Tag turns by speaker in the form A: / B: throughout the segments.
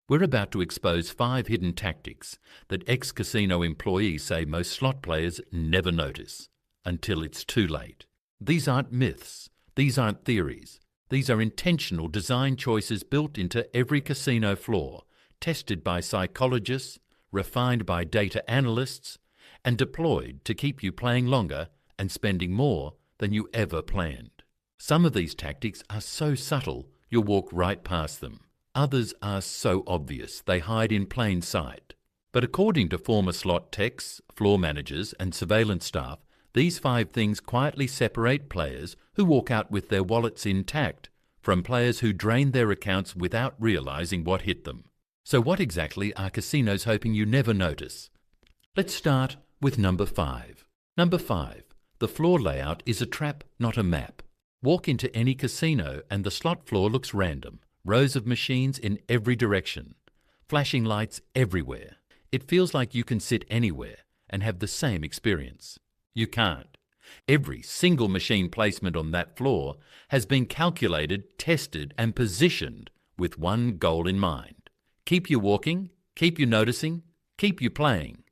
A: We're about to expose 5 hidden tactics that ex-casino employees say most slot players never notice until it's too late. These aren't myths. These aren't theories. These are intentional design choices built into every casino floor, tested by psychologists, refined by data analysts, and deployed to keep you playing longer and spending more than you ever planned. Some of these tactics are so subtle you'll walk right past them. Others are so obvious they hide in plain sight. But according to former slot techs, floor managers and surveillance staff, these 5 things quietly separate players who walk out with their wallets intact from players who drain their accounts without realizing what hit them. So what exactly are casinos hoping you never notice? Let's start with number 5. Number 5. The floor layout is a trap, not a map. Walk into any casino and the slot floor looks random. Rows of machines in every direction. Flashing lights everywhere. It feels like you can sit anywhere and have the same experience. You can't. Every single machine placement on that floor has been calculated, tested and positioned with one goal in mind. Keep you walking, keep you noticing, keep you playing.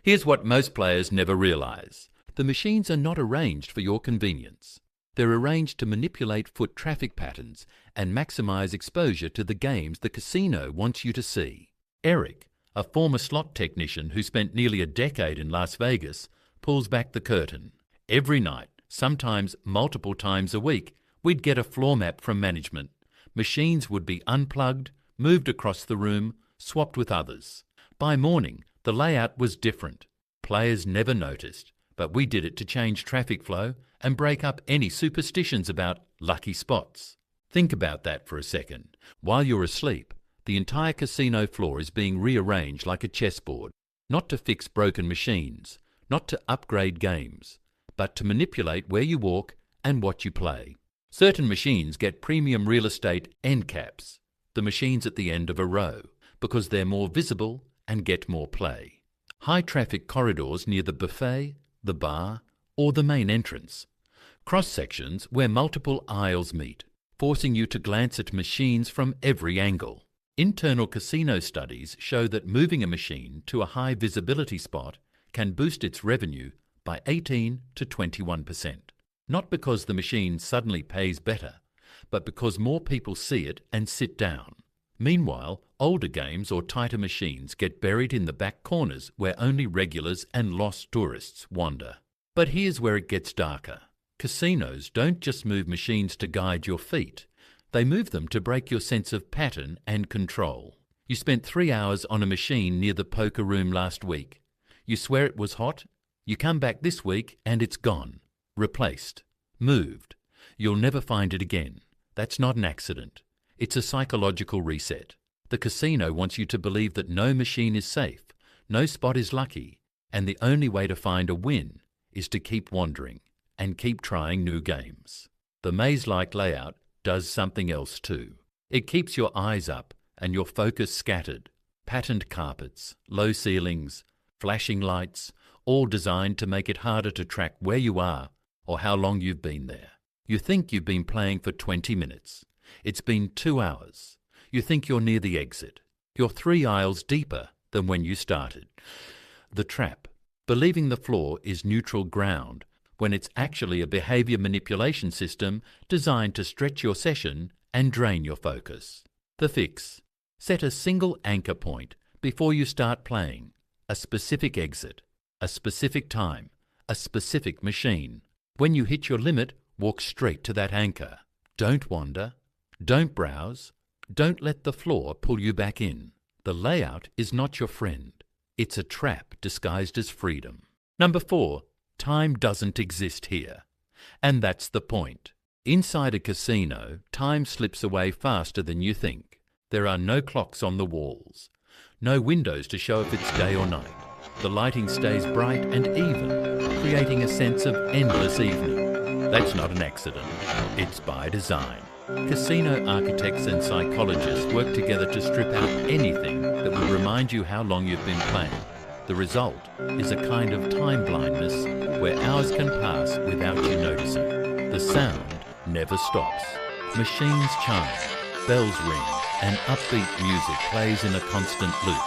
A: Here's what most players never realize. The machines are not arranged for your convenience. They're arranged to manipulate foot traffic patterns and maximize exposure to the games the casino wants you to see. Eric, a former slot technician who spent nearly a decade in Las Vegas, pulls back the curtain. Every night, sometimes multiple times a week, we'd get a floor map from management. Machines would be unplugged, moved across the room, swapped with others. By morning, the layout was different. Players never noticed, but we did it to change traffic flow and break up any superstitions about lucky spots. Think about that for a second. While you're asleep, the entire casino floor is being rearranged like a chessboard, not to fix broken machines, not to upgrade games, but to manipulate where you walk and what you play. Certain machines get premium real estate end caps, the machines at the end of a row, because they're more visible and get more play. High traffic corridors near the buffet, the bar, or the main entrance. Cross-sections where multiple aisles meet, forcing you to glance at machines from every angle. Internal casino studies show that moving a machine to a high visibility spot can boost its revenue by 18 to 21%. Not because the machine suddenly pays better, but because more people see it and sit down. Meanwhile, older games or tighter machines get buried in the back corners where only regulars and lost tourists wander. But here's where it gets darker. Casinos don't just move machines to guide your feet. They move them to break your sense of pattern and control. You spent 3 hours on a machine near the poker room last week. You swear it was hot. You come back this week and it's gone. Replaced. Moved. You'll never find it again. That's not an accident. It's a psychological reset. The casino wants you to believe that no machine is safe, no spot is lucky, and the only way to find a win is to keep wandering and keep trying new games. The maze-like layout does something else too. It keeps your eyes up and your focus scattered. Patterned carpets, low ceilings, flashing lights, all designed to make it harder to track where you are or how long you've been there. You think you've been playing for 20 minutes. It's been 2 hours. You think you're near the exit. You're 3 aisles deeper than when you started. The trap. Believing the floor is neutral ground when it's actually a behavior manipulation system designed to stretch your session and drain your focus. The fix. Set a single anchor point before you start playing. A specific exit. A specific time. A specific machine. When you hit your limit, walk straight to that anchor. Don't wander. Don't browse. Don't let the floor pull you back in. The layout is not your friend. It's a trap disguised as freedom. Number 4. Time doesn't exist here. And that's the point. Inside a casino, time slips away faster than you think. There are no clocks on the walls. No windows to show if it's day or night. The lighting stays bright and even, creating a sense of endless evening. That's not an accident. It's by design. Casino architects and psychologists work together to strip out anything that will remind you how long you've been playing. The result is a kind of time blindness where hours can pass without you noticing. The sound never stops. Machines chime, bells ring, and upbeat music plays in a constant loop.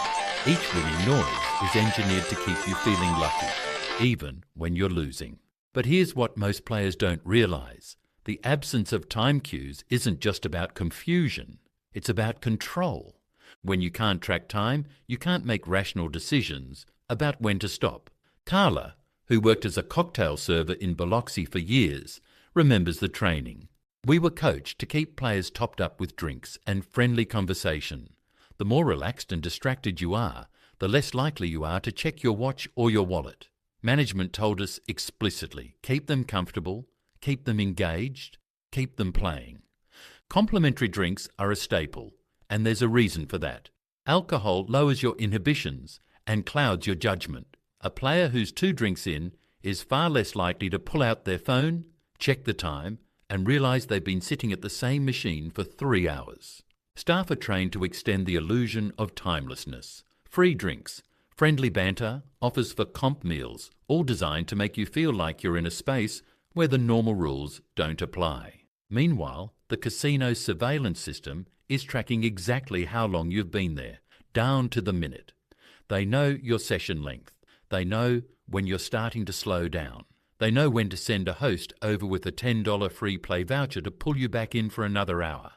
A: Each winning noise is engineered to keep you feeling lucky, even when you're losing. But here's what most players don't realize. The absence of time cues isn't just about confusion, it's about control. When you can't track time, you can't make rational decisions about when to stop. Carla, who worked as a cocktail server in Biloxi for years, remembers the training. We were coached to keep players topped up with drinks and friendly conversation. The more relaxed and distracted you are, the less likely you are to check your watch or your wallet. Management told us explicitly, keep them comfortable, keep them engaged, keep them playing. Complimentary drinks are a staple, and there's a reason for that. Alcohol lowers your inhibitions and clouds your judgment. A player who's 2 drinks in is far less likely to pull out their phone, check the time, and realise they've been sitting at the same machine for 3 hours. Staff are trained to extend the illusion of timelessness. Free drinks, friendly banter, offers for comp meals, all designed to make you feel like you're in a space where the normal rules don't apply. Meanwhile, the casino's surveillance system is tracking exactly how long you've been there, down to the minute. They know your session length. They know when you're starting to slow down. They know when to send a host over with a $10 free play voucher to pull you back in for another hour.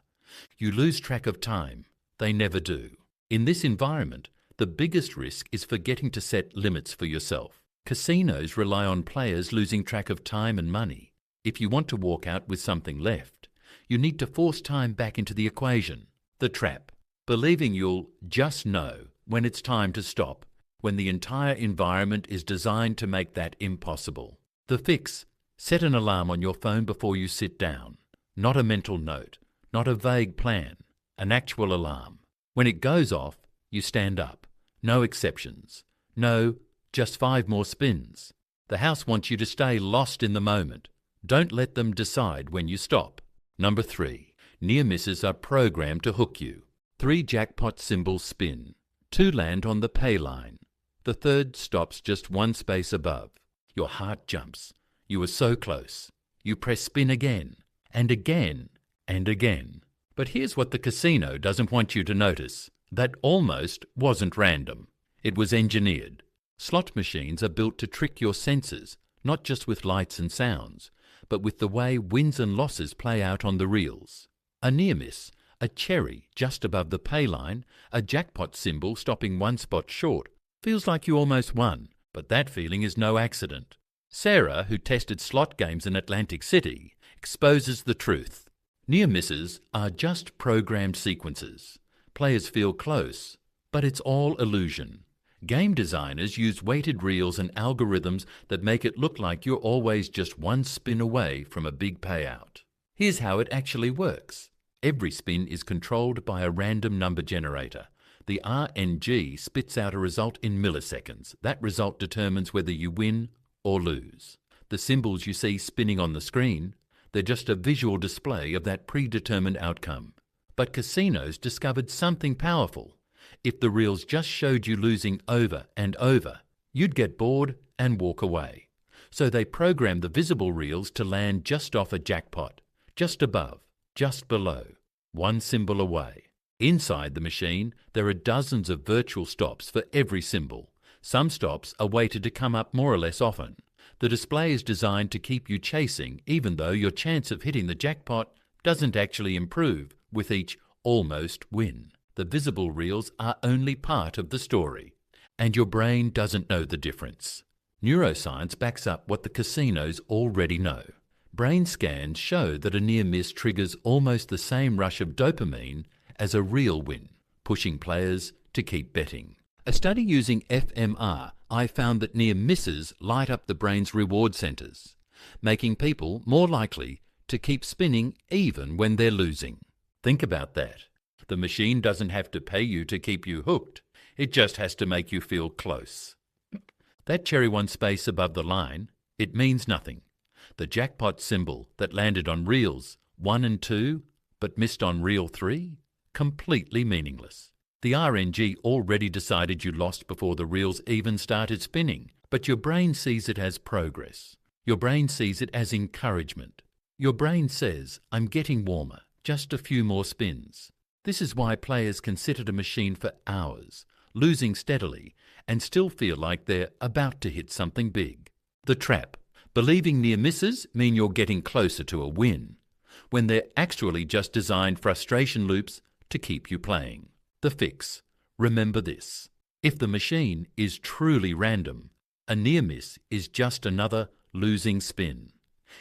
A: You lose track of time. They never do. In this environment, the biggest risk is forgetting to set limits for yourself. Casinos rely on players losing track of time and money. If you want to walk out with something left, you need to force time back into the equation. The trap. Believing you'll just know when it's time to stop, when the entire environment is designed to make that impossible. The fix. Set an alarm on your phone before you sit down. Not a mental note, not a vague plan, an actual alarm. When it goes off, you stand up. No exceptions. No, just 5 more spins. The house wants you to stay lost in the moment. Don't let them decide when you stop. Number 3. Near misses are programmed to hook you. 3 jackpot symbols spin. 2 land on the pay line. The third stops just 1 space above. Your heart jumps. You are so close. You press spin again, and again, and again. But here's what the casino doesn't want you to notice. That almost wasn't random. It was engineered. Slot machines are built to trick your senses, not just with lights and sounds, but with the way wins and losses play out on the reels. A near miss, a cherry just above the pay line, a jackpot symbol stopping 1 spot short, feels like you almost won, but that feeling is no accident. Sarah, who tested slot games in Atlantic City, exposes the truth. Near misses are just programmed sequences. Players feel close, but it's all illusion. Game designers use weighted reels and algorithms that make it look like you're always just 1 spin away from a big payout. Here's how it actually works. Every spin is controlled by a random number generator. The RNG spits out a result in milliseconds. That result determines whether you win or lose. The symbols you see spinning on the screen, they're just a visual display of that predetermined outcome. But casinos discovered something powerful. If the reels just showed you losing over and over, you'd get bored and walk away. So they programmed the visible reels to land just off a jackpot, just above, just below, 1 symbol away. Inside the machine, there are dozens of virtual stops for every symbol. Some stops are weighted to come up more or less often. The display is designed to keep you chasing, even though your chance of hitting the jackpot doesn't actually improve with each almost win. The visible reels are only part of the story, and your brain doesn't know the difference. Neuroscience backs up what the casinos already know. Brain scans show that a near miss triggers almost the same rush of dopamine as a real win, pushing players to keep betting. A study using fMRI found that near misses light up the brain's reward centers, making people more likely to keep spinning even when they're losing. Think about that. The machine doesn't have to pay you to keep you hooked. It just has to make you feel close. That cherry 1 space above the line, it means nothing. The jackpot symbol that landed on reels 1 and 2 but missed on reel 3, completely meaningless. The RNG already decided you lost before the reels even started spinning, but your brain sees it as progress. Your brain sees it as encouragement. Your brain says, I'm getting warmer, just a few more spins. This is why players can sit at a machine for hours, losing steadily, and still feel like they're about to hit something big. The trap. Believing near misses mean you're getting closer to a win, when they're actually just designed frustration loops to keep you playing. The fix. Remember this. If the machine is truly random, a near miss is just another losing spin.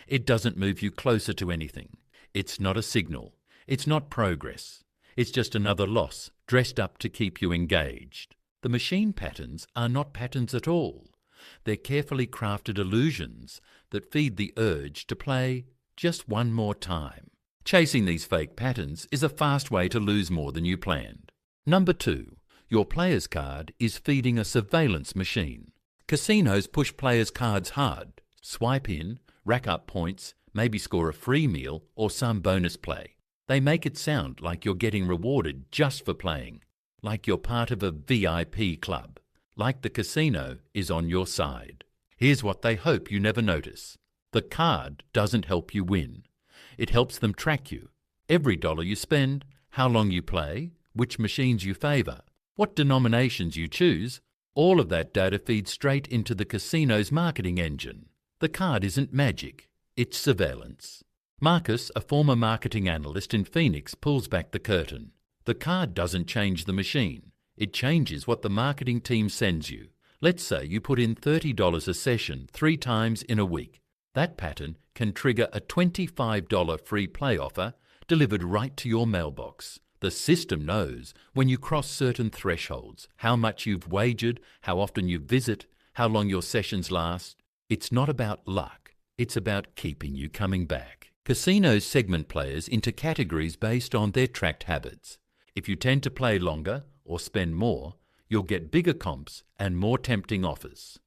A: It doesn't move you closer to anything. It's not a signal. It's not progress. It's just another loss dressed up to keep you engaged. The machine patterns are not patterns at all. They're carefully crafted illusions that feed the urge to play just one more time. Chasing these fake patterns is a fast way to lose more than you planned. Number 2. Your player's card is feeding a surveillance machine. Casinos push players' cards hard. Swipe in, rack up points, maybe score a free meal or some bonus play. They make it sound like you're getting rewarded just for playing, like you're part of a VIP club, like the casino is on your side. Here's what they hope you never notice. The card doesn't help you win. It helps them track you. Every dollar you spend, how long you play, which machines you favour, what denominations you choose, all of that data feeds straight into the casino's marketing engine. The card isn't magic, it's surveillance. Marcus, a former marketing analyst in Phoenix, pulls back the curtain. The card doesn't change the machine. It changes what the marketing team sends you. Let's say you put in $30 a session 3 times in a week. That pattern can trigger a $25 free play offer delivered right to your mailbox. The system knows when you cross certain thresholds, how much you've wagered, how often you visit, how long your sessions last. It's not about luck. It's about keeping you coming back. Casinos segment players into categories based on their tracked habits. If you tend to play longer or spend more, you'll get bigger comps and more tempting offers.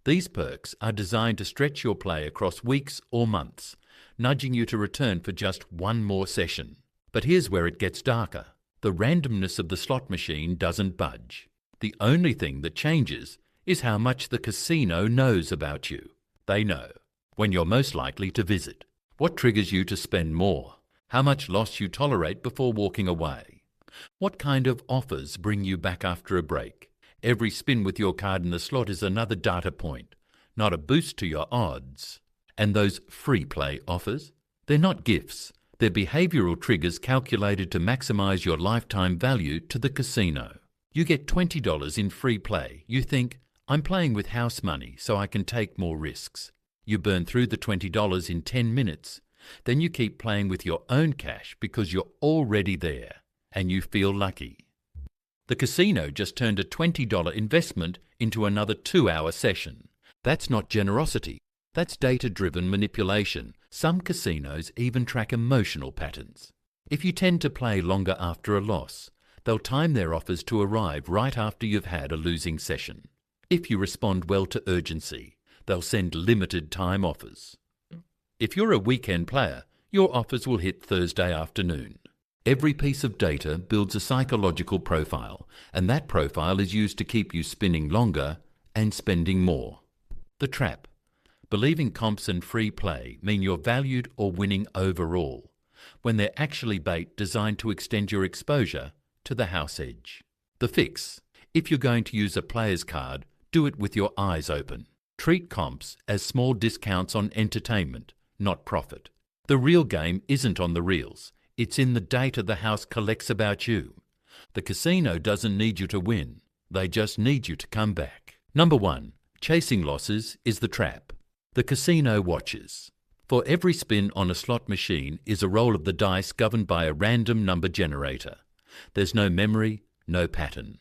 A: These perks are designed to stretch your play across weeks or months, nudging you to return for just one more session. But here's where it gets darker. The randomness of the slot machine doesn't budge. The only thing that changes is how much the casino knows about you. They know when you're most likely to visit, what triggers you to spend more, how much loss you tolerate before walking away, what kind of offers bring you back after a break. Every spin with your card in the slot is another data point, not a boost to your odds. And those free play offers, they're not gifts. They're behavioural triggers calculated to maximise your lifetime value to the casino. You get $20 in free play. You think, I'm playing with house money so I can take more risks. You burn through the $20 in 10 minutes. Then you keep playing with your own cash because you're already there and you feel lucky. The casino just turned a $20 investment into another 2-hour session. That's not generosity. That's data-driven manipulation. Some casinos even track emotional patterns. If you tend to play longer after a loss, they'll time their offers to arrive right after you've had a losing session. If you respond well to urgency, they'll send limited time offers. If you're a weekend player, your offers will hit Thursday afternoon. Every piece of data builds a psychological profile, and that profile is used to keep you spinning longer and spending more. The trap. Believing comps and free play mean you're valued or winning overall, when they're actually bait designed to extend your exposure to the house edge. The fix. If you're going to use a player's card, do it with your eyes open. Treat comps as small discounts on entertainment, not profit. The real game isn't on the reels. It's in the data the house collects about you. The casino doesn't need you to win. They just need you to come back. Number 1. Chasing losses is the trap. The casino watches. For every spin on a slot machine is a roll of the dice governed by a random number generator. There's no memory, no pattern.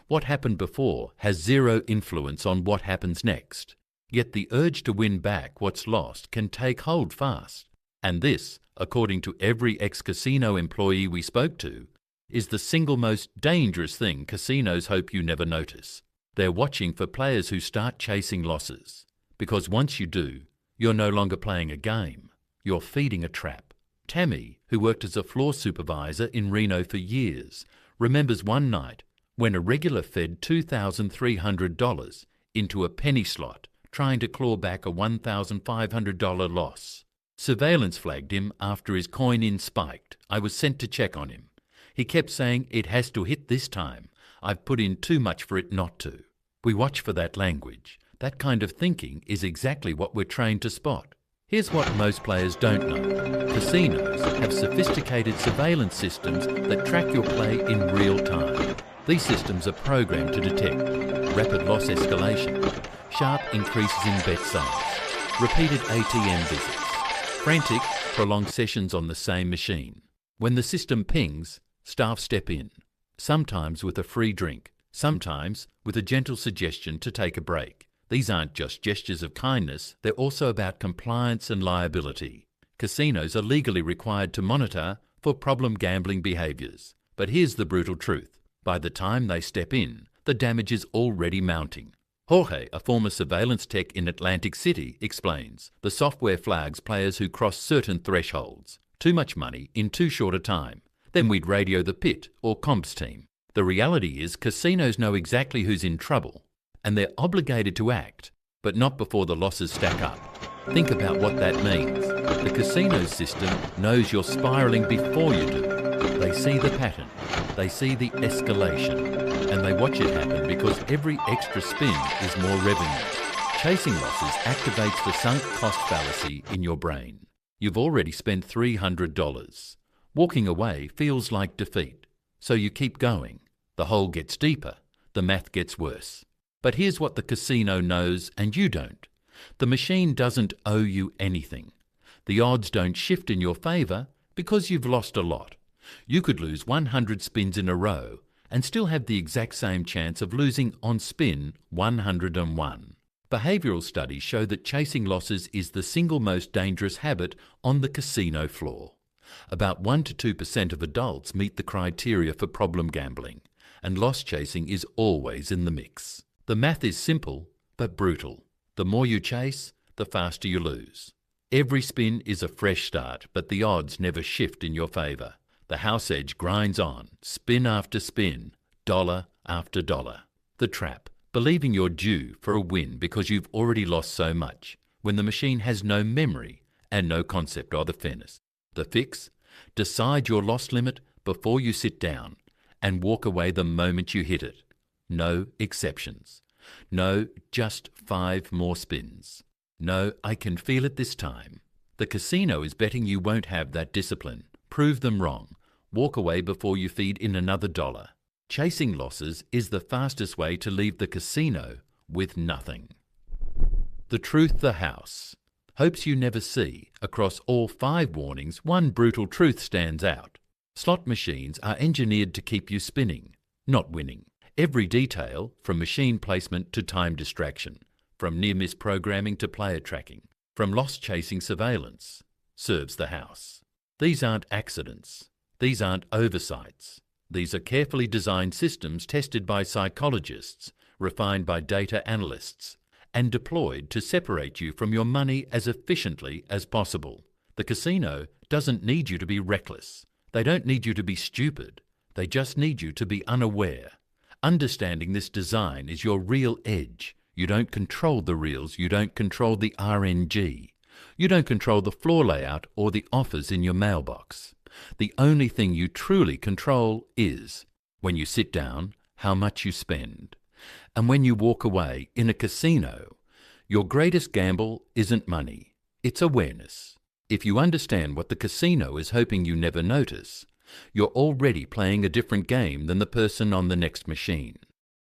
A: What happened before has zero influence on what happens next. Yet the urge to win back what's lost can take hold fast. And this, according to every ex-casino employee we spoke to, is the single most dangerous thing casinos hope you never notice. They're watching for players who start chasing losses. Because once you do, you're no longer playing a game. You're feeding a trap. Tammy, who worked as a floor supervisor in Reno for years, remembers one night when a regular fed $2,300 into a penny slot trying to claw back a $1,500 loss. Surveillance flagged him after his coin-in spiked. I was sent to check on him. He kept saying, "It has to hit this time. I've put in too much for it not to." We watch for that language. That kind of thinking is exactly what we're trained to spot. Here's what most players don't know. Casinos have sophisticated surveillance systems that track your play in real time. These systems are programmed to detect rapid loss escalation, sharp increases in bet size, repeated ATM visits, frantic, prolonged sessions on the same machine. When the system pings, staff step in, sometimes with a free drink, sometimes with a gentle suggestion to take a break. These aren't just gestures of kindness, they're also about compliance and liability. Casinos are legally required to monitor for problem gambling behaviours. But here's the brutal truth. By the time they step in, the damage is already mounting. Jorge, a former surveillance tech in Atlantic City, explains the software flags players who cross certain thresholds. Too much money in too short a time. Then we'd radio the pit or comps team. The reality is casinos know exactly who's in trouble, and they're obligated to act, but not before the losses stack up. Think about what that means. The casino system knows you're spiralling before you do. They see the pattern, they see the escalation, and they watch it happen because every extra spin is more revenue. Chasing losses activates the sunk cost fallacy in your brain. You've already spent $300. Walking away feels like defeat, so you keep going. The hole gets deeper, the math gets worse. But here's what the casino knows and you don't. The machine doesn't owe you anything. The odds don't shift in your favour because you've lost a lot. You could lose 100 spins in a row and still have the exact same chance of losing on spin 101. Behavioural studies show that chasing losses is the single most dangerous habit on the casino floor. About 1 to 2% of adults meet the criteria for problem gambling, and loss chasing is always in the mix. The math is simple, but brutal. The more you chase, the faster you lose. Every spin is a fresh start, but the odds never shift in your favour. The house edge grinds on, spin after spin, dollar after dollar. The trap, believing you're due for a win because you've already lost so much, when the machine has no memory and no concept of the fairness. The fix? Decide your loss limit before you sit down and walk away the moment you hit it. No exceptions. No, just 5 more spins. No, I can feel it this time. The casino is betting you won't have that discipline. Prove them wrong. Walk away before you feed in another dollar. Chasing losses is the fastest way to leave the casino with nothing. The truth the house. Hopes you never see. Across all 5 warnings, one brutal truth stands out. Slot machines are engineered to keep you spinning, not winning. Every detail, from machine placement to time distraction, from near-miss programming to player tracking, from loss-chasing surveillance, serves the house. These aren't accidents. These aren't oversights. These are carefully designed systems tested by psychologists, refined by data analysts, and deployed to separate you from your money as efficiently as possible. The casino doesn't need you to be reckless. They don't need you to be stupid. They just need you to be unaware. Understanding this design is your real edge. You don't control the reels, you don't control the RNG. You don't control the floor layout or the offers in your mailbox. The only thing you truly control is, when you sit down, how much you spend. And when you walk away in a casino, your greatest gamble isn't money, it's awareness. If you understand what the casino is hoping you never notice, you're already playing a different game than the person on the next machine.